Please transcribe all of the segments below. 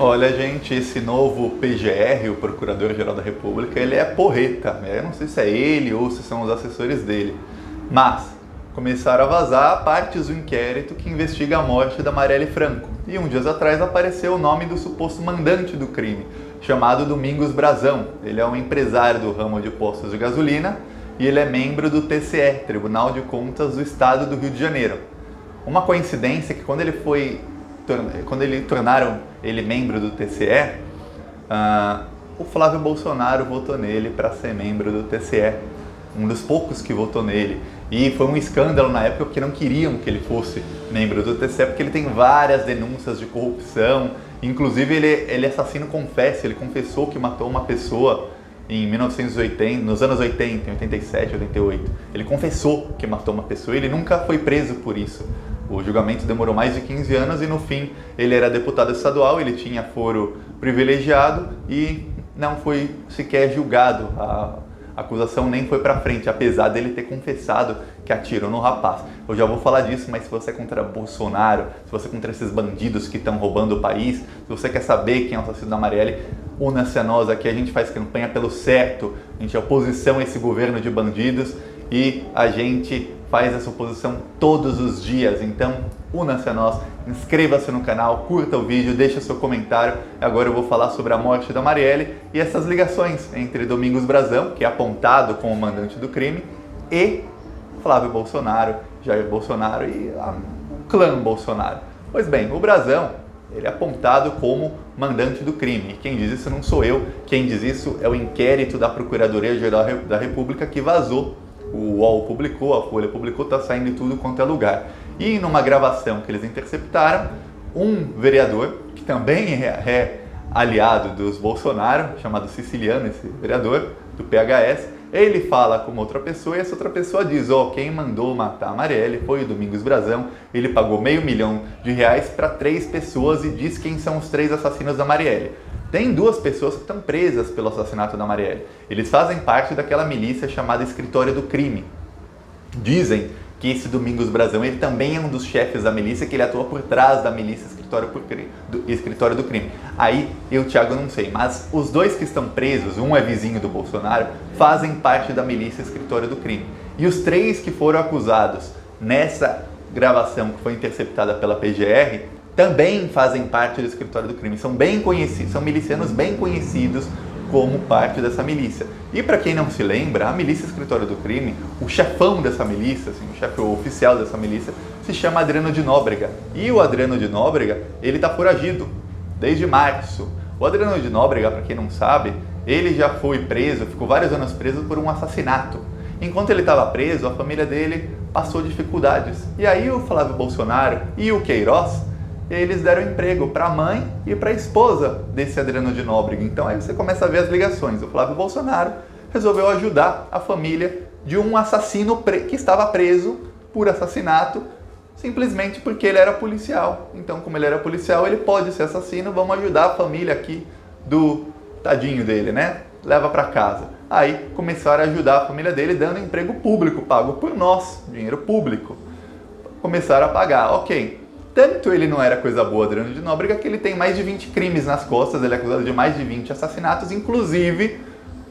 Olha, gente, esse novo PGR, o Procurador-Geral da República, ele é porreta. Eu não sei se é ele ou se são os assessores dele. Mas começaram a vazar partes do inquérito que investiga a morte da Marielle Franco. E dias atrás apareceu o nome do suposto mandante do crime, chamado Domingos Brazão. Ele é um empresário do ramo de postos de gasolina e ele é membro do TCE, Tribunal de Contas do Estado do Rio de Janeiro. Uma coincidência é que quando tornaram ele membro do TCE, o Flávio Bolsonaro votou nele para ser membro do TCE, um dos poucos que votou nele. E foi um escândalo na época porque não queriam que ele fosse membro do TCE, porque ele tem várias denúncias de corrupção. Inclusive ele assassino confessa, ele confessou que matou uma pessoa em 1980, nos anos 80, em 87, 88. Ele confessou que matou uma pessoa e ele nunca foi preso por isso. O julgamento demorou mais de 15 anos e no fim ele era deputado estadual, ele tinha foro privilegiado e não foi sequer julgado. A acusação nem foi pra frente, apesar dele ter confessado que atirou no rapaz. Eu já vou falar disso, mas se você é contra Bolsonaro, se você é contra esses bandidos que estão roubando o país, se você quer saber quem é o assassino da Marielle, una-se a nós aqui, a gente faz campanha pelo certo, a gente é oposição a esse governo de bandidos e a gente faz essa oposição todos os dias. Então, una-se a nós, inscreva-se no canal, curta o vídeo, deixa seu comentário. Agora eu vou falar sobre a morte da Marielle e essas ligações entre Domingos Brazão, que é apontado como mandante do crime, e Flávio Bolsonaro, Jair Bolsonaro e o clã Bolsonaro. Pois bem, o Brazão, ele é apontado como mandante do crime. E quem diz isso não sou eu, quem diz isso é o inquérito da Procuradoria-Geral da República que vazou. O UOL publicou, a Folha publicou, está saindo em tudo quanto é lugar. E numa gravação que eles interceptaram, um vereador, que também é aliado dos Bolsonaro, chamado Siciliano, esse vereador, do PHS, ele fala com outra pessoa e essa outra pessoa diz: quem mandou matar a Marielle foi o Domingos Brazão, ele pagou R$500 mil para 3 pessoas e diz quem são os 3 assassinos da Marielle. Tem 2 pessoas que estão presas pelo assassinato da Marielle. Eles fazem parte daquela milícia chamada Escritório do Crime. Dizem que esse Domingos Brazão, ele também é um dos chefes da milícia, que ele atua por trás da milícia Escritório do Crime. Aí eu, Thiago, não sei, mas os 2 que estão presos, um é vizinho do Bolsonaro, fazem parte da milícia Escritório do Crime. E os 3 que foram acusados nessa gravação que foi interceptada pela PGR, também fazem parte do Escritório do Crime, são bem conhecidos, são milicianos bem conhecidos como parte dessa milícia. E para quem não se lembra, a milícia Escritório do Crime, o chefão dessa milícia, assim, o chefe oficial dessa milícia, se chama Adriano de Nóbrega. E o Adriano de Nóbrega, ele está foragido desde março. O Adriano de Nóbrega, para quem não sabe, ele já foi preso, ficou vários anos preso por um assassinato. Enquanto ele estava preso, a família dele passou dificuldades. E aí o Flávio Bolsonaro e o Queiroz, eles deram emprego para a mãe e para a esposa desse Adriano de Nóbrega. Então aí você começa a ver as ligações. O Flávio Bolsonaro resolveu ajudar a família de um assassino que estava preso por assassinato, simplesmente porque ele era policial. Então, como ele era policial, ele pode ser assassino, vamos ajudar a família aqui do tadinho dele, né? Leva para casa. Aí começaram a ajudar a família dele dando emprego público, pago por nós, dinheiro público. Começaram a pagar, ok. Tanto ele não era coisa boa, Adriano de Nóbrega, que ele tem mais de 20 crimes nas costas, ele é acusado de mais de 20 assassinatos, inclusive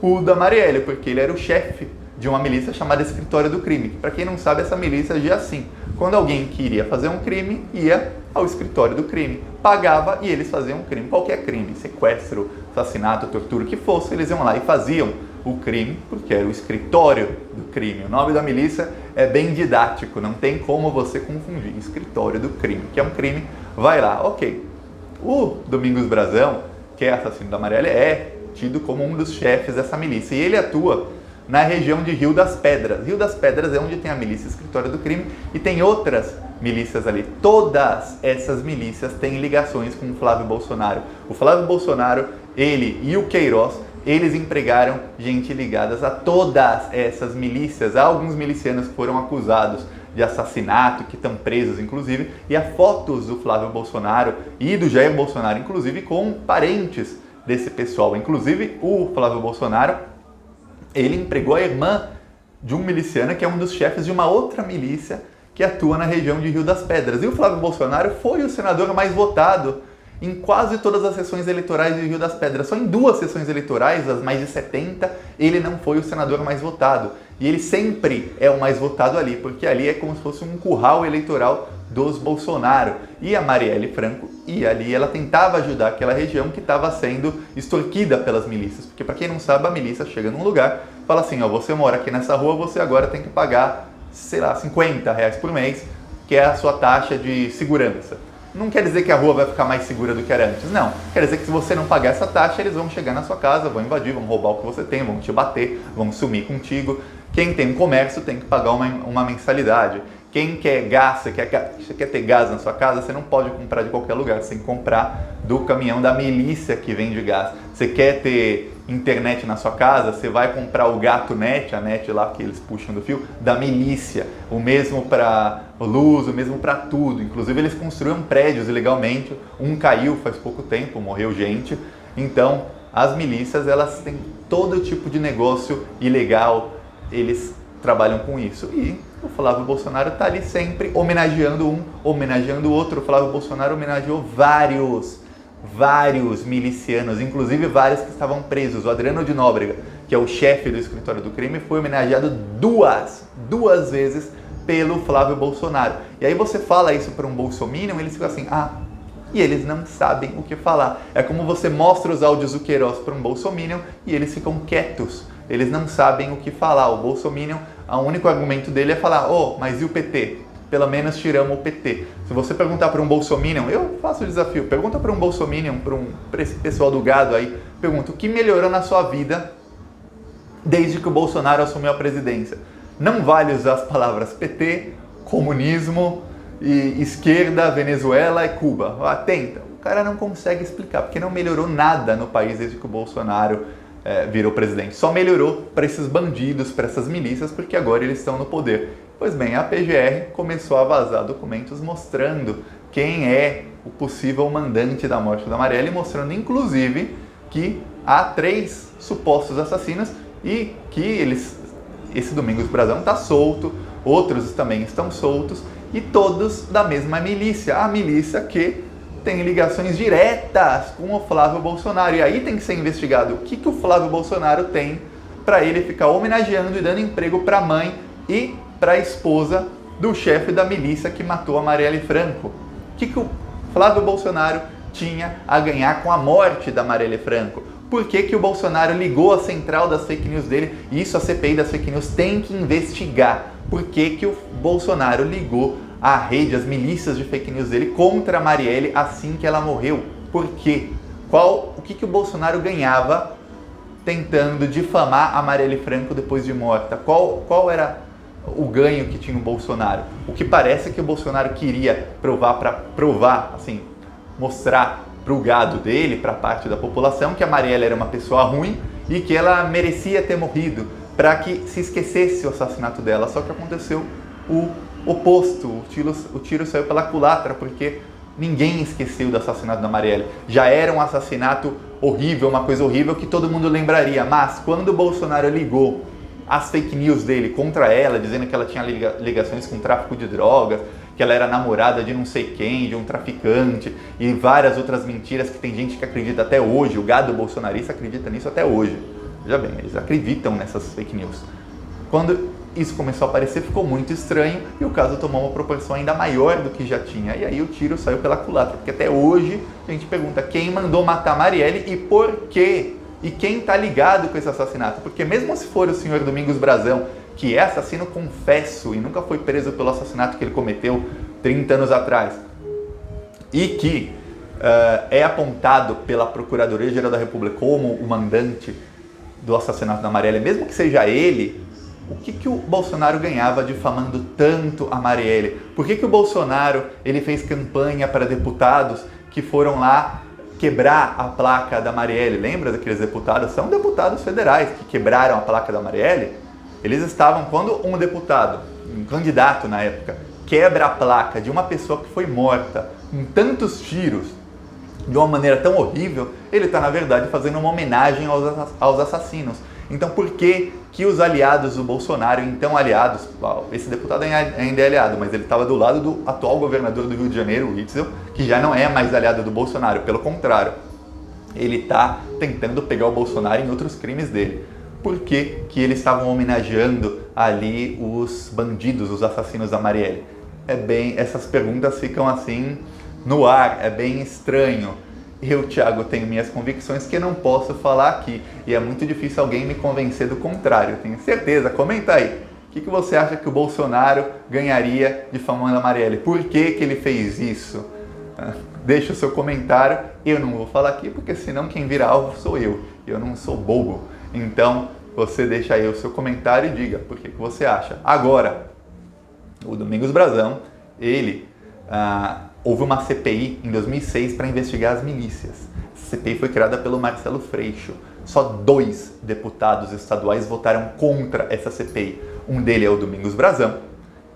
o da Marielle, porque ele era o chefe de uma milícia chamada Escritório do Crime. Para quem não sabe, essa milícia agia assim: quando alguém queria fazer um crime, ia ao Escritório do Crime, pagava e eles faziam um crime, qualquer crime, sequestro, assassinato, tortura, o que fosse, eles iam lá e faziam o crime, porque era o Escritório do Crime. O nome da milícia é bem didático, não tem como você confundir. Escritório do Crime, que é um crime, vai lá, ok. O Domingos Brazão, que é assassino da Marielle, é tido como um dos chefes dessa milícia, e ele atua na região de Rio das Pedras. Rio das Pedras é onde tem a milícia Escritório do Crime e tem outras milícias ali. Todas essas milícias têm ligações com o Flávio Bolsonaro. O Flávio Bolsonaro, ele e o Queiroz, eles empregaram gente ligadas a todas essas milícias. Há alguns milicianos que foram acusados de assassinato, que estão presos inclusive, e há fotos do Flávio Bolsonaro e do Jair Bolsonaro, inclusive com parentes desse pessoal. Inclusive o Flávio Bolsonaro, ele empregou a irmã de um miliciano que é um dos chefes de uma outra milícia que atua na região de Rio das Pedras. E o Flávio Bolsonaro foi o senador mais votado em quase todas as sessões eleitorais de Rio das Pedras. Só em 2 sessões eleitorais, as mais de 70, ele não foi o senador mais votado. E ele sempre é o mais votado ali, porque ali é como se fosse um curral eleitoral dos Bolsonaro. E a Marielle Franco ia ali, ela tentava ajudar aquela região que estava sendo extorquida pelas milícias. Porque, para quem não sabe, a milícia chega num lugar, fala assim, ó, você mora aqui nessa rua, você agora tem que pagar, sei lá, R$50 por mês, que é a sua taxa de segurança. Não quer dizer que a rua vai ficar mais segura do que era antes, não. Quer dizer que se você não pagar essa taxa, eles vão chegar na sua casa, vão invadir, vão roubar o que você tem, vão te bater, vão sumir contigo. Quem tem um comércio tem que pagar uma mensalidade. Quem quer gás, você quer ter gás na sua casa, você não pode comprar de qualquer lugar, você tem que comprar do caminhão da milícia que vende gás. Você quer ter internet na sua casa, você vai comprar o Gato Net, a net lá que eles puxam do fio, da milícia. O mesmo para luz, o mesmo para tudo. Inclusive eles construíram prédios ilegalmente, um caiu faz pouco tempo, morreu gente. Então as milícias, elas têm todo tipo de negócio ilegal, eles trabalham com isso. E o Flávio Bolsonaro está ali sempre homenageando um, homenageando o outro. O Flávio Bolsonaro homenageou vários milicianos, inclusive vários que estavam presos. O Adriano de Nóbrega, que é o chefe do escritório do crime, foi homenageado duas vezes pelo Flávio Bolsonaro. E aí você fala isso para um bolsominion, eles ficam assim, e eles não sabem o que falar. É como você mostra os áudios do Queiroz para um bolsominion e eles ficam quietos. Eles não sabem o que falar. O bolsominion, o único argumento dele é falar, mas e o PT? Pelo menos tiramos o PT. Se você perguntar para um bolsominion, eu faço o desafio, pergunta para um bolsominion, para esse pessoal do gado aí, pergunta o que melhorou na sua vida desde que o Bolsonaro assumiu a presidência. Não vale usar as palavras PT, comunismo, e esquerda, Venezuela e Cuba. Tenta. O cara não consegue explicar, porque não melhorou nada no país desde que o Bolsonaro virou presidente. Só melhorou para esses bandidos, para essas milícias, porque agora eles estão no poder. Pois bem, a PGR começou a vazar documentos mostrando quem é o possível mandante da morte da Marielle, mostrando inclusive que há 3 supostos assassinos e que esse Domingos Brazão está solto, outros também estão soltos e todos da mesma milícia, a milícia que tem ligações diretas com o Flávio Bolsonaro. E aí tem que ser investigado o que o Flávio Bolsonaro tem para ele ficar homenageando e dando emprego para a mãe e para a esposa do chefe da milícia que matou a Marielle Franco. O que o Flávio Bolsonaro tinha a ganhar com a morte da Marielle Franco? Por que o Bolsonaro ligou a central das fake news dele? E isso a CPI das fake news tem que investigar. Por que o Bolsonaro ligou a rede, as milícias de fake news dele contra a Marielle assim que ela morreu? Por quê? O que o Bolsonaro ganhava tentando difamar a Marielle Franco depois de morta? Qual era o ganho que tinha o Bolsonaro? O que parece que o Bolsonaro queria provar, assim, mostrar para o gado dele, para a parte da população, que a Marielle era uma pessoa ruim e que ela merecia ter morrido, para que se esquecesse o assassinato dela. Só que aconteceu o oposto, o tiro saiu pela culatra, porque ninguém esqueceu do assassinato da Marielle. Já era um assassinato horrível, uma coisa horrível que todo mundo lembraria, mas quando o Bolsonaro ligou as fake news dele contra ela, dizendo que ela tinha ligações com tráfico de drogas, que ela era namorada de não sei quem, de um traficante e várias outras mentiras que tem gente que acredita até hoje, o gado bolsonarista acredita nisso até hoje. Veja bem, eles acreditam nessas fake news. Quando isso começou a aparecer, ficou muito estranho e o caso tomou uma proporção ainda maior do que já tinha. E aí o tiro saiu pela culatra, porque até hoje a gente pergunta quem mandou matar Marielle e por quê? E quem está ligado com esse assassinato? Porque mesmo se for o senhor Domingos Brazão, que é assassino confesso e nunca foi preso pelo assassinato que ele cometeu 30 anos atrás, e que é apontado pela Procuradoria-Geral da República como o mandante do assassinato da Marielle, mesmo que seja ele, o que o Bolsonaro ganhava difamando tanto a Marielle? Por que o Bolsonaro ele fez campanha para deputados que foram lá quebrar a placa da Marielle? Lembra daqueles deputados? São deputados federais que quebraram a placa da Marielle. Eles estavam, quando um deputado, um candidato na época, quebra a placa de uma pessoa que foi morta com tantos tiros, de uma maneira tão horrível, ele está, na verdade, fazendo uma homenagem aos assassinos. Então por que os aliados do Bolsonaro, então aliados, esse deputado ainda é aliado, mas ele estava do lado do atual governador do Rio de Janeiro, o Witzel, que já não é mais aliado do Bolsonaro, pelo contrário, ele está tentando pegar o Bolsonaro em outros crimes dele. Por que eles estavam homenageando ali os bandidos, os assassinos da Marielle? Essas perguntas ficam assim no ar, é bem estranho. Eu, Thiago, tenho minhas convicções que eu não posso falar aqui e é muito difícil alguém me convencer do contrário, tenho certeza. Comenta aí, o que você acha que o Bolsonaro ganharia difamando a Marielle? Por que ele fez isso? Deixa o seu comentário, eu não vou falar aqui porque senão quem vira alvo sou eu não sou bobo. Então você deixa aí o seu comentário e diga por que você acha. Agora, o Domingos Brazão, houve uma CPI em 2006 para investigar as milícias. Essa CPI foi criada pelo Marcelo Freixo. Só 2 deputados estaduais votaram contra essa CPI. Um deles é o Domingos Brazão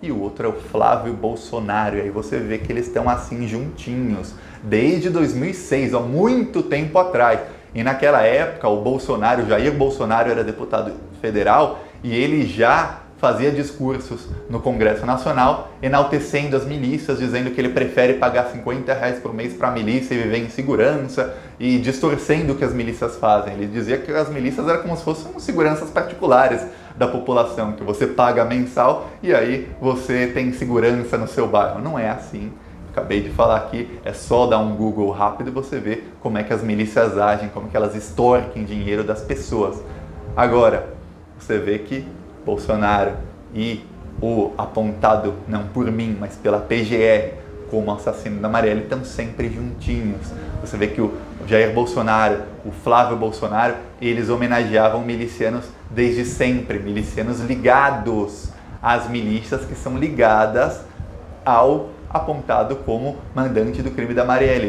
e o outro é o Flávio Bolsonaro. E aí você vê que eles estão assim juntinhos desde 2006, há muito tempo atrás. E naquela época o Jair Bolsonaro era deputado federal e ele já fazia discursos no Congresso Nacional enaltecendo as milícias, dizendo que ele prefere pagar R$50 por mês para a milícia e viver em segurança e distorcendo o que as milícias fazem. Ele dizia que as milícias eram como se fossem seguranças particulares da população, que você paga mensal e aí você tem segurança no seu bairro. Não é assim. Acabei de falar aqui, é só dar um Google rápido e você vê como é que as milícias agem, como que elas extorquem dinheiro das pessoas. Agora, você vê que Bolsonaro e o apontado, não por mim, mas pela PGR, como assassino da Marielle, estão sempre juntinhos. Você vê que o Jair Bolsonaro, o Flávio Bolsonaro, eles homenageavam milicianos desde sempre, milicianos ligados às milícias que são ligadas ao apontado como mandante do crime da Marielle.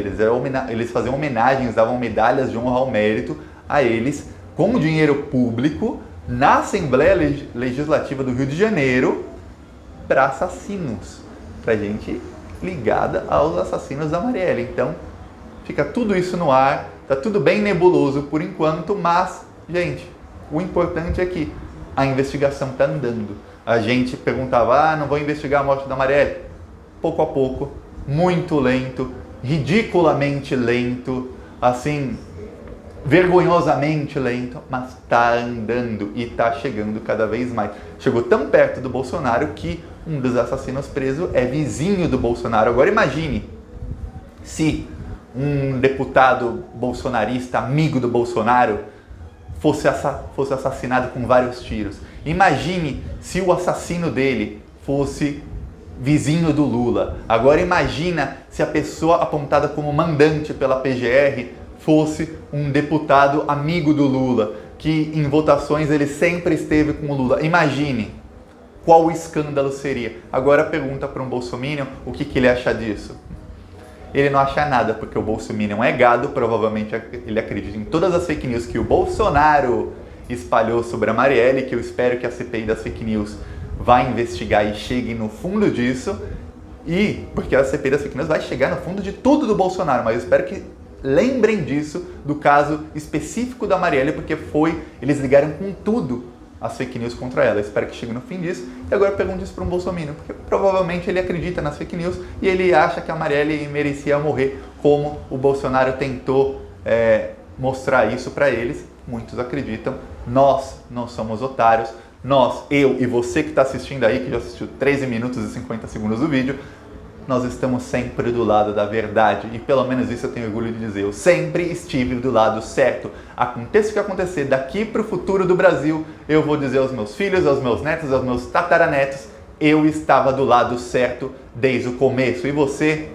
Eles faziam homenagens, davam medalhas de honra ao mérito a eles com dinheiro público na Assembleia Legislativa do Rio de Janeiro para assassinos, para gente ligada aos assassinos da Marielle. Então fica tudo isso no ar, tá tudo bem nebuloso por enquanto, mas, gente, o importante é que a investigação está andando. A gente perguntava, não vou investigar a morte da Marielle? Pouco a pouco, muito lento, ridiculamente lento, assim, vergonhosamente lento, mas está andando e está chegando cada vez mais. Chegou tão perto do Bolsonaro que um dos assassinos preso é vizinho do Bolsonaro. Agora imagine se um deputado bolsonarista, amigo do Bolsonaro, fosse assassinado com vários tiros. Imagine se o assassino dele fosse vizinho do Lula. Agora imagina se a pessoa apontada como mandante pela PGR fosse um deputado amigo do Lula, que em votações ele sempre esteve com o Lula. Imagine qual o escândalo seria. Agora pergunta para um bolsominion o que ele acha disso. Ele não acha nada, porque o bolsominion é gado, provavelmente ele acredita em todas as fake news que o Bolsonaro espalhou sobre a Marielle, que eu espero que a CPI das fake news vai investigar e chegue no fundo disso, e porque a CPI das fake news vai chegar no fundo de tudo do Bolsonaro, mas eu espero que lembrem disso, do caso específico da Marielle, porque eles ligaram com tudo as fake news contra ela. Eu espero que chegue no fim disso. E agora eu pergunto isso para um bolsominion, porque provavelmente ele acredita nas fake news e ele acha que a Marielle merecia morrer, como o Bolsonaro tentou mostrar isso para eles. Muitos acreditam. Nós não somos otários. Nós, eu e você que está assistindo aí, que já assistiu 13 minutos e 50 segundos do vídeo, nós estamos sempre do lado da verdade. E pelo menos isso eu tenho orgulho de dizer. Eu sempre estive do lado certo. Aconteça o que acontecer daqui para o futuro do Brasil, eu vou dizer aos meus filhos, aos meus netos, aos meus tataranetos, eu estava do lado certo desde o começo. E você,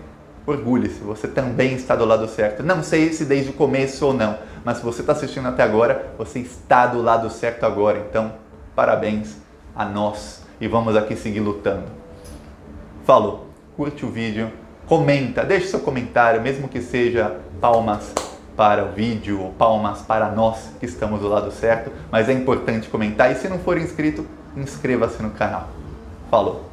orgulhe-se, você também está do lado certo. Não sei se desde o começo ou não, mas se você está assistindo até agora, você está do lado certo agora. Então, parabéns a nós e vamos aqui seguir lutando. Falou! Curte o vídeo, comenta, deixe seu comentário, mesmo que seja palmas para o vídeo ou palmas para nós que estamos do lado certo, mas é importante comentar e se não for inscrito, inscreva-se no canal. Falou!